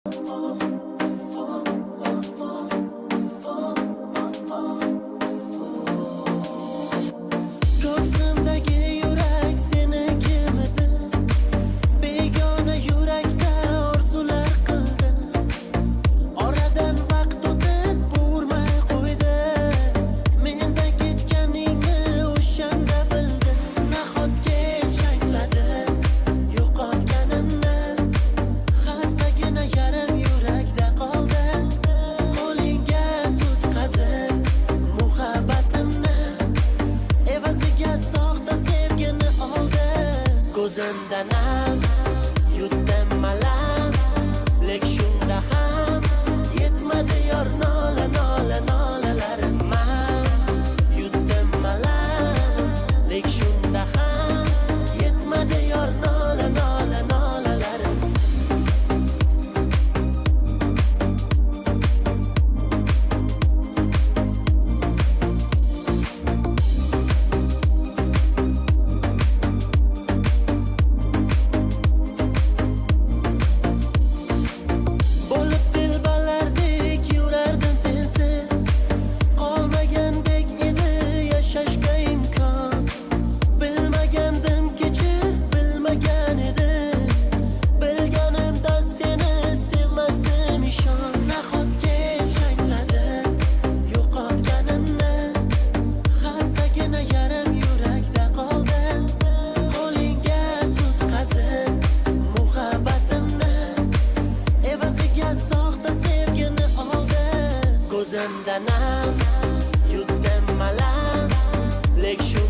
Ko'ksimdagi yurak senikimidi, begona yurakda orzular qildi. Oradan vaqt o'tib urmay qo'ydi, mendan ketganingni o'shanda bildim. Nahotki changladi yo'qotganimni, xastagina yarim yurakda qoldi. Qo'lingga tutqazib muhabbatimni, evaziga soxta sevgini oldi. Ko'zimdan ham yutdim malam, lek shunda ham yetmadi yor nola nola nolalarim. Yutdim malam, lek shunda ham yetmadi yor nola nola nolalarim. Bo'lib dilbalardek yurardim sensiz, qolmagandek edi yashashga imkon. Bilmagandim kechir, bilmagan edim, bilganimda seni sevmasdim ishon. Nahotki changladi yo'qotganimni, xastagina yarim yurakda qoldi. Qo'lingga tutqazib muhabbatimni, evaziga soxta sevgini oldi. Ko'zimdan ham yutdim malam, lek shu